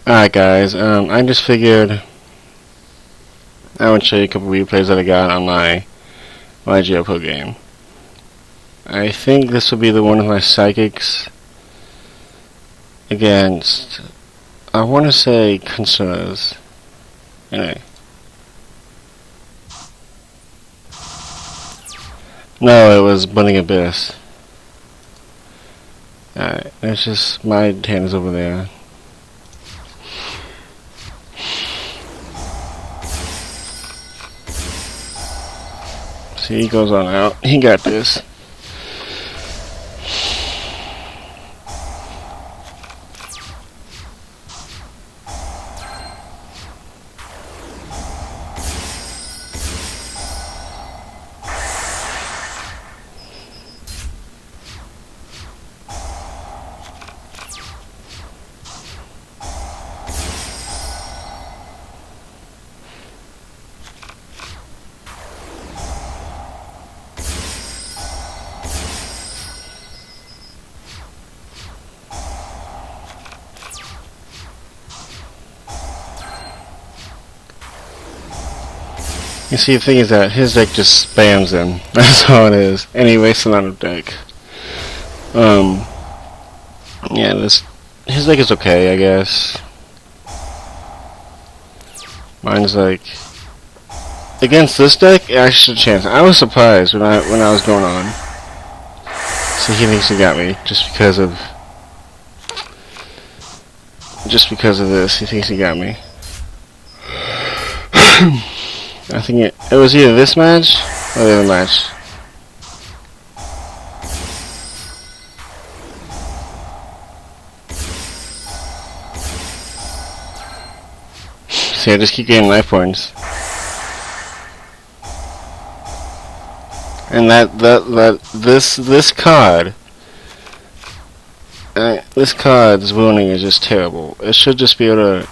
Alright guys, I just figured I would show you a couple replays that I got on my GeoPro game. I think this will be the one of my psychics against, I want to say, Consunas. Anyway. No, it was Burning Abyss. Alright, it's just my hand is over there. See, he goes on out. He got this. You see, the thing is that his deck just spams him. That's all it is. And he wastes a lot of deck. Yeah, his deck is okay, I guess. Mine's like, against this deck, I stood a chance. I was surprised when I was going on. So he thinks he got me just because of this. He thinks he got me. I think it was either this match or the other match. See, I just keep getting life points. And this card's wounding is just terrible. It should just be able to.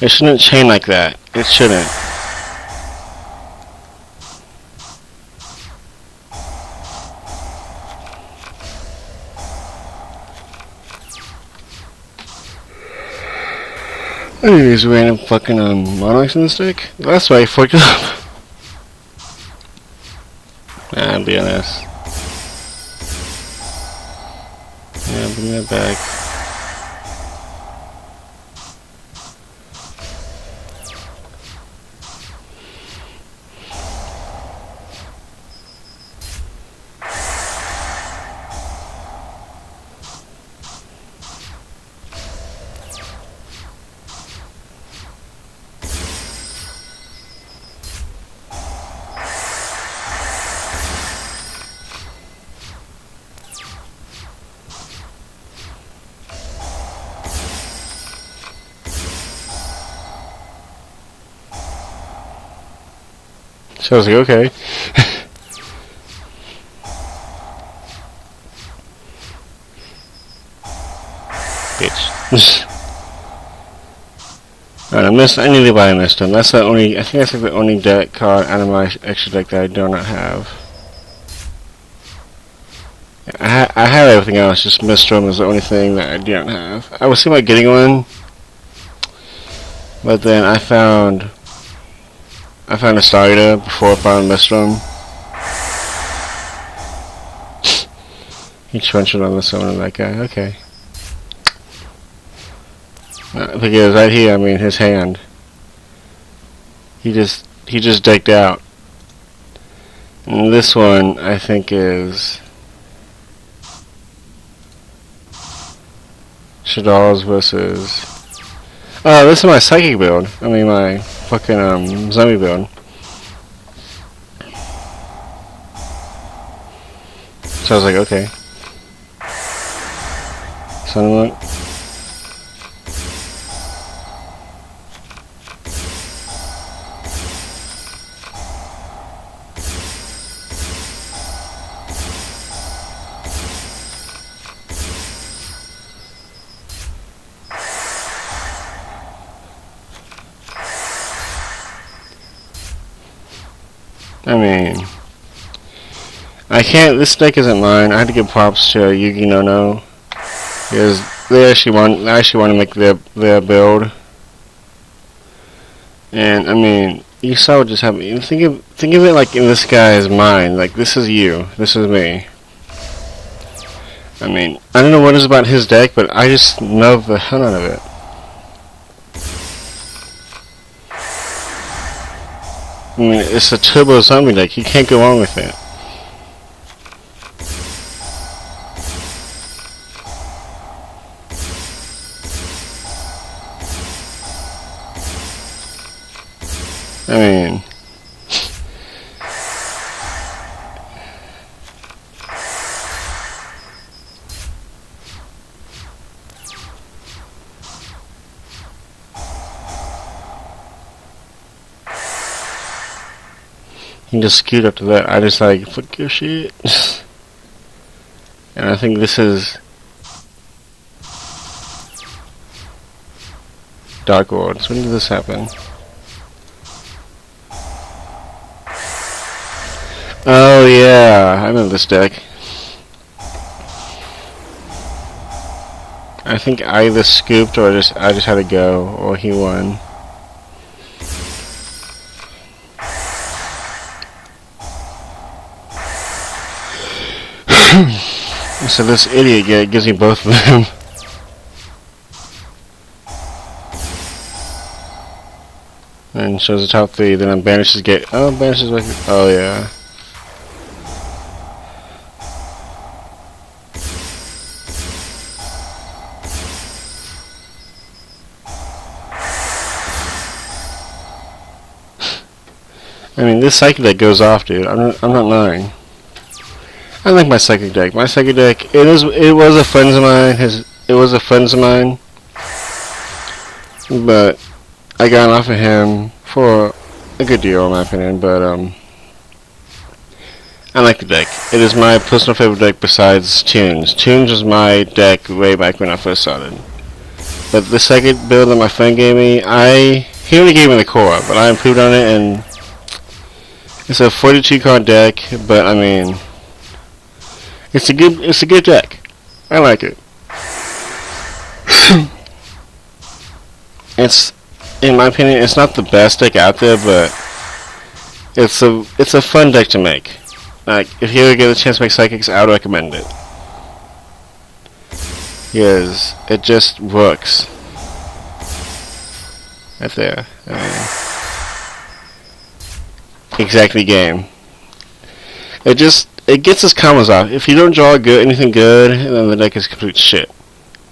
It shouldn't chain like that. It shouldn't. I need these random fucking monarchs in the stick. That's why I fucked up. Nah, be honest. Yeah, bring that back. So I was like, okay. Bitch. Alright, I need to buy a Mist Stone. That's the only, I think that's like the only deck card out of my extra deck that I do not have. I have everything else, just Mist Stone is the only thing that I do not have. I was thinking about getting one, but then I found a Starter before I found Mist Stone. He trenched on the summon of that guy, okay. Because right here, I mean, his hand. He just decked out. And this one, I think, is Shadal's versus. Oh, this is my psychic build. I mean, my fucking zombie build. So I was like, okay. Sunlock. I mean, I can't, this deck isn't mine. I had to give props to Yugi No. Because they actually want to make their build. And I mean, you saw what just happened. Think of it like in this guy's mind. Like, this is you, this is me. I mean, I don't know what it is about his deck, but I just love the hell out of it. I mean, it's a turbo zombie deck. You can't go wrong with it. I mean, he just skewed up to that. I just like, fuck your shit. And I think this is Dark Worlds. When did this happen? Oh yeah, I remember this deck. I think I either scooped or I just had to go, or he won. So this idiot gives me both of them. And shows the top three, then banishes banishes like, oh yeah. I mean, this psychic deck goes off, dude. I'm not lying. I like my psychic deck. My psychic deck, it was a friend of mine. It was a friend of mine, but I got it off of him for a good deal, in my opinion. But I like the deck. It is my personal favorite deck besides Tunes. Tunes was my deck way back when I first started. But the second build that my friend gave me, he only gave me the core, but I improved on it, and it's a 42 card deck. But I mean, it's a good deck. I like it. It's, in my opinion, it's not the best deck out there, but it's a fun deck to make. Like, if you ever get a chance to make Psychics, I would recommend it. Because it just works. Right there. Exactly game. It gets its combos off. If you don't draw anything good, then the deck is complete shit.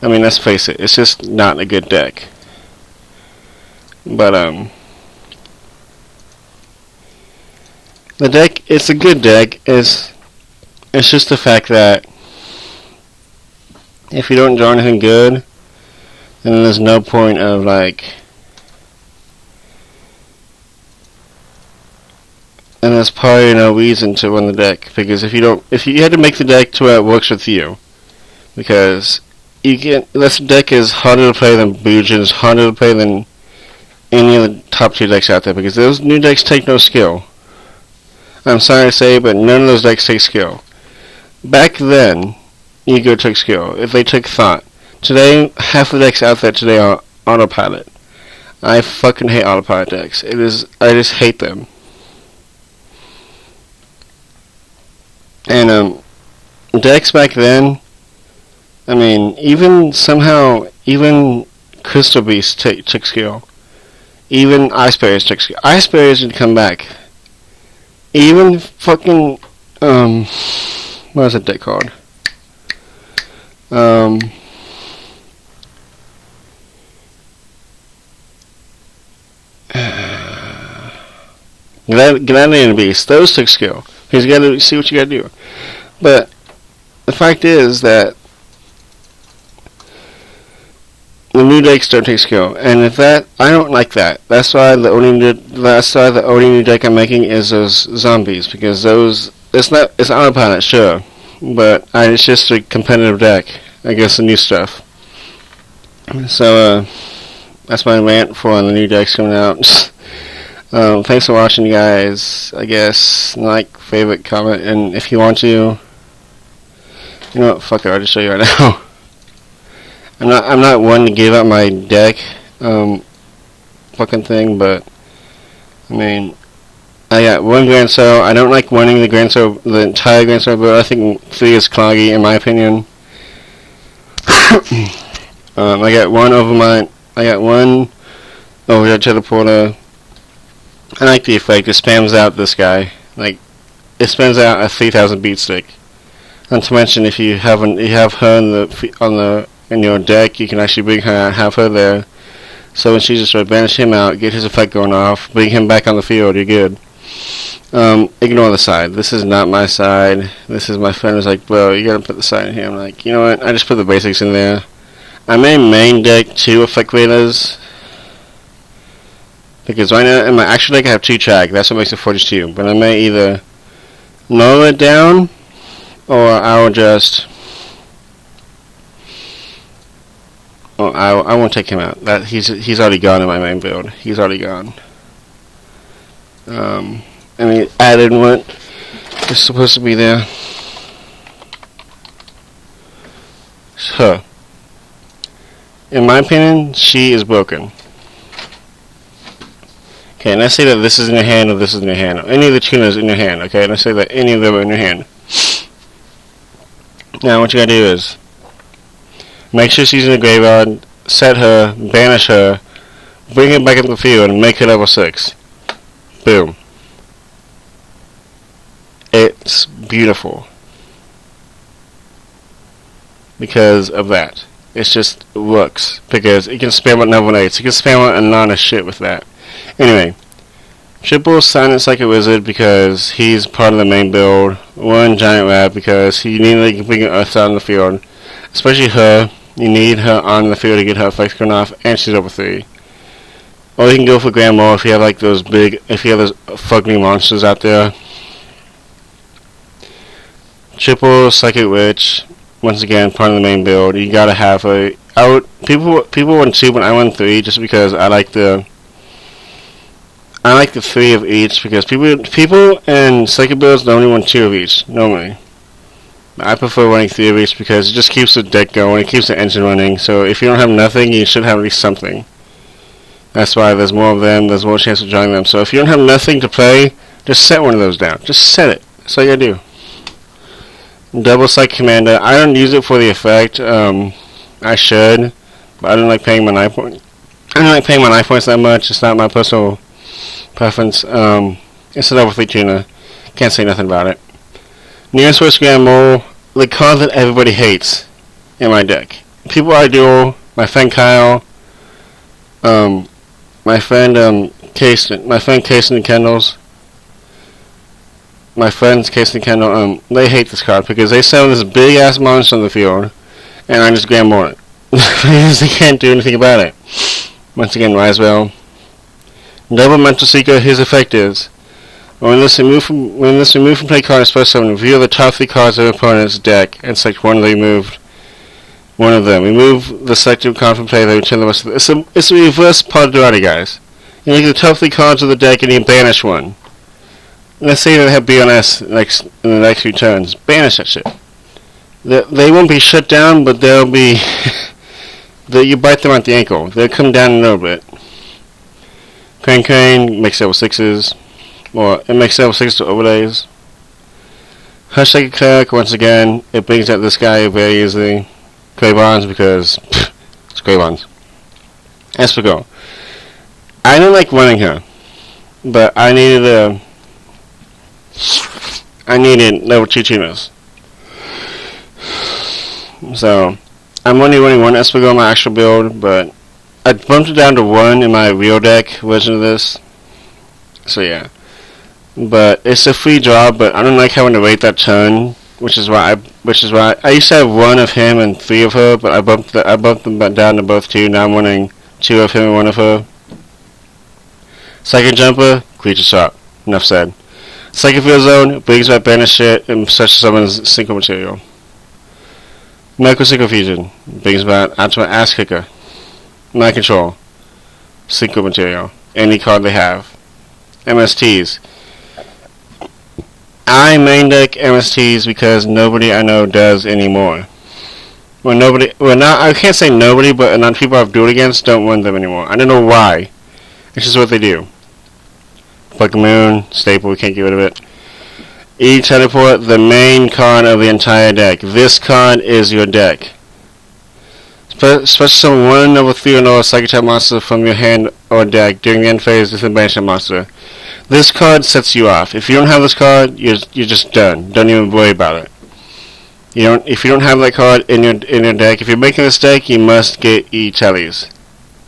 I mean, let's face it, it's just not a good deck. But the deck, it's a good deck. It's just the fact that if you don't draw anything good, then there's no point of like. And there's probably no reason to run the deck, because if you had to make the deck to where it works with you, because this deck is harder to play than Bujin, is harder to play than any of the top tier decks out there, because those new decks take no skill. I'm sorry to say, but none of those decks take skill. Back then, Ego took skill. If they took thought. Today, half the decks out there today are autopilot. I fucking hate autopilot decks. I just hate them. And decks back then, I mean, even Crystal Beast took skill. Even Ice Barriers took skill. Ice Barriers would come back. Even fucking what is that deck called? Gladiator Beast, those took skill. Because you gotta see what you gotta do. But the fact is that the new decks don't take skill, and I don't like that. That's why the only new deck I'm making is those zombies, because it's autopilot, sure, but it's just a competitive deck against the new stuff. So that's my rant for the new decks coming out. Thanks for watching, you guys. I guess like, favorite, comment, and if you want to, you know what? Fuck it, I'll just show you right now. I'm not one to give up my deck fucking thing, but I mean, I got one Grand Cell. I don't like winning the entire Grand Cell, but I think 3 is cloggy in my opinion. I got one Overmind. I got one Overhead Teleporter. I like the effect. It spams out this guy. Like, it spams out a 3000 beat stick. Not to mention, if you have her in your deck, you can actually bring her out, have her there. So when she just banish him out, get his effect going off, bring him back on the field, you're good. Ignore the side. This is not my side. This is my friend who's like, bro, you gotta put the side in here. I'm like, you know what? I just put the basics in there. I may main deck 2 effect raiders. Because right now, in my actual deck, I have 2 track. That's what makes it 42. But I may either lower it down, or I'll just... Oh, I won't take him out. He's already gone in my main build. He's already gone. I mean, added what is supposed to be there. So, in my opinion, she is broken. Okay, and let's say that this is in your hand or this is in your hand. Any of the tuners in your hand, okay? Let's say that any of them are in your hand. Now, what you gotta do is make sure she's in the graveyard, set her, banish her, bring her back into the field, and make her level 6. Boom. It's beautiful. Because of that. It's just works. Because it can spam out level 8s. You can spam out a lot of shit with that. Anyway. Triple Silent Psychic Wizard because he's part of the main build. 1 Giant Rat because you need to bring Earth out on the field. Especially her. You need her on the field to get her effects going off, and she's over 3. Or you can go for Grand Maul if you have like those fugly monsters out there. Triple Psychic Witch, once again part of the main build. You gotta have her. People want 2, but I want 3 just because I like the 3 of each because people in Psychic builds normally want 2 of each normally. I prefer running 3 of each because it just keeps the deck going, it keeps the engine running. So if you don't have nothing, you should have at least something. That's why there's more of them, there's more chance of drawing them. So if you don't have nothing to play, just set one of those down. Just set it. That's all you gotta do. Double Psychic Commander. I don't use it for the effect. I should, but I don't like paying my 9 points. I don't like paying my 9 points that much. It's not my personal preference. It's a level 3 tuner. Can't say nothing about it. Nearest Worst Grand Mole, the card that everybody hates in my deck. People I duel, my friend Kyle, my friend Casey and Kendall's, my friends Casey and Kendall, they hate this card because they sell this big ass monster on the field, and I just Grand Mole it. Because they can't do anything about it. Once again, Risewell. Double Mental Seeker, his effect is when this remove from play card is supposed to reveal the top 3 cards of the opponent's deck and select one of them. Remove the selected card from play, they return the rest of it. It's a reverse Palderotti, guys. You look at the top 3 cards of the deck and you banish one. Let's say they have BNS in the next few turns. Banish that shit. They won't be shut down, but they'll be you bite them at the ankle. They'll come down a little bit. Crane makes level 6s. Or it makes level 6 to overlays. Hush Like a Cleric, once again, it brings out this guy very easily. Claybons because it's Claybons. Espegal. I don't like running her, but I needed level 2 tuners. So I'm only running 1 Espegal in my actual build, but I bumped it down to 1 in my real deck version of this. So yeah. But it's a free draw, but I don't like having to wait that turn, which is why I used to have 1 of him and 3 of her, but I bumped them down to both 2. Now I'm running 2 of him and 1 of her. Psychic Jumper, creature swap. Enough said. Psychic Field Zone brings back banish shit and such summons Synchro Material. Micro Synchro Fusion brings back Ultimate Ass Kicker. Mind Control, Synchro Material. Any card they have. MSTs. I main deck MSTs because nobody I know does anymore. When nobody, well, not, I can't say nobody, but not people I've dueled against don't win them anymore. I don't know why. It's just what they do. Pokemon, staple, we can't get rid of it. E-Teleport, the main card of the entire deck. This card is your deck. Especially summon one level 3 or lower psychic type monster from your hand or deck during the end phase with a banish monster. This card sets you off. If you don't have this card, you're just done. Don't even worry about it. If you don't have that card in your deck, if you're making this deck, you must get E-Teles.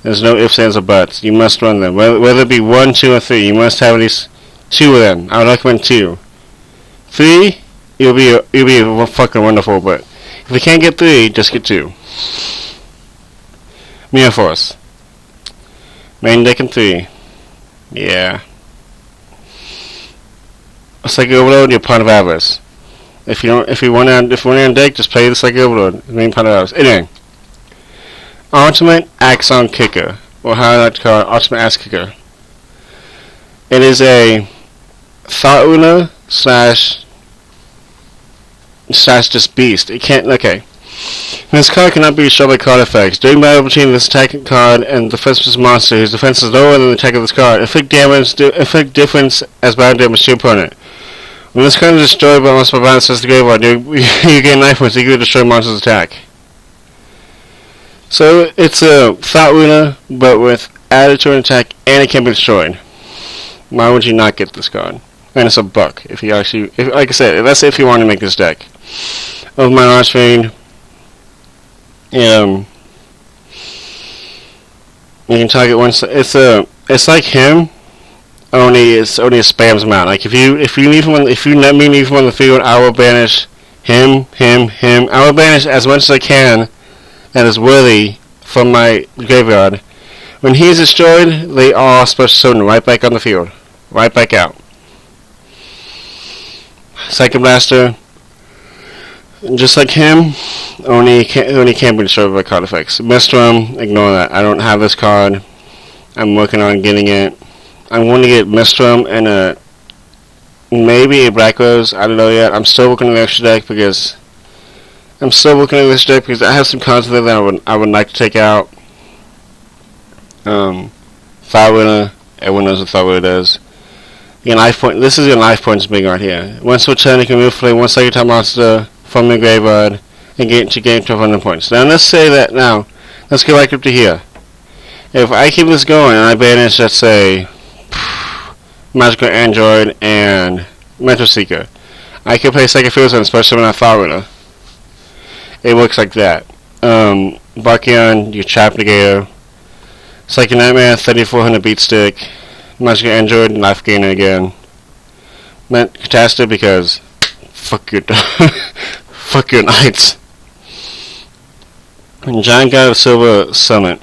There's no ifs, ands, or buts. You must run them. Whether it be 1, 2, or 3, you must have at least 2 of them. I would recommend 2. 3, you'll be fucking wonderful, but if you can't get 3, just get 2. Meowforce. Main deck in 3. Yeah. Psychic Overload, you're part of Avarice. If you want on deck, just play the Psychic Overload. The main part of Avarice. Anyway. Ultimate Axon Kicker. Or how I like to call it, Ultimate Ass Kicker. It is a Thought Ruler slash just beast. It can't, okay. This card cannot be destroyed by card effects. During battle between this attacking card and the first monster whose defense is lower than the attack of this card, inflict difference as battle damage to your opponent. When this card is destroyed by monster by says the graveyard, you gain life points equal to destroy monster's attack. So it's a Thought Ruler, but with added to an attack, and it can be destroyed. Why would you not get this card? And it's a buck. If you actually, like I said, that's if you want to make this deck. Of my last fiend. You can target one. It's like him, only a spams amount. Like if you leave him on the field, I will banish him. I will banish as much as I can that is worthy from my graveyard. When he is destroyed, they all special summon right back on the field, right back out. Psychic Blaster. Just like him, only can't be destroyed by card effects. Mistrum, ignore that. I don't have this card. I'm working on getting it. I'm going to get Mistrum and maybe a Black Rose. I don't know yet. I'm still working on the extra deck because I have some cards there that I would like to take out. Thought Ruler. Everyone knows what Thought Ruler does. Your life point. This is your life points being right here. Once per turn, you can move play one psychic type monster from your graveyard and gain 1200 points. Now let's say that now. Let's go back up to here. If I keep this going and I banish, let's say, Magical Android and Mental Seeker, I can play Psychic Fields on Special Summon Thought Ruler. It works like that. Barkion, you Trap Negator. Psychic Nightmare, 3400 Beat Stick. Magical Android, Life Gainer again. Catastrophe because fuck your knights. And Giant God of Silver Summit.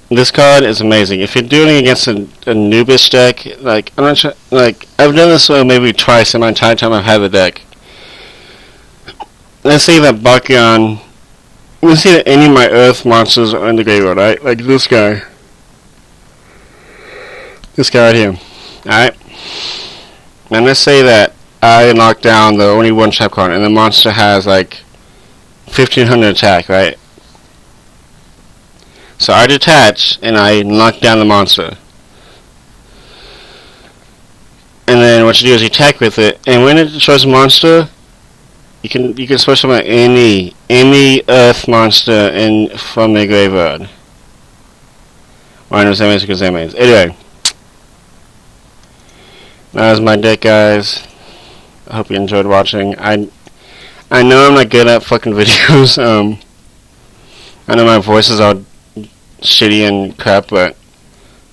This card is amazing. If you're doing against a Nubis deck, like I'm not sure, like I've done this maybe twice in my entire time I've had the deck. Let's say that Bakyon. Let's say that any of my Earth monsters are in the graveyard, right? Like this guy. This guy right here. Alright? And let's say that I knock down the only one trap card and the monster has like 1500 attack, right? So I detach and I knock down the monster. And then what you do is you attack with it, and when it destroys a monster, you can special summon any Earth monster from the graveyard. Well, I know that because that means. Anyway. That was my deck, guys. I hope you enjoyed watching. I know I'm not good at fucking videos. I know my voice is all shitty and crap, but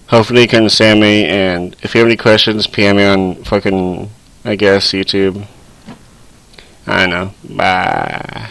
hopefully you can understand me. And if you have any questions, PM me on fucking, I guess, YouTube. I don't know. Bye.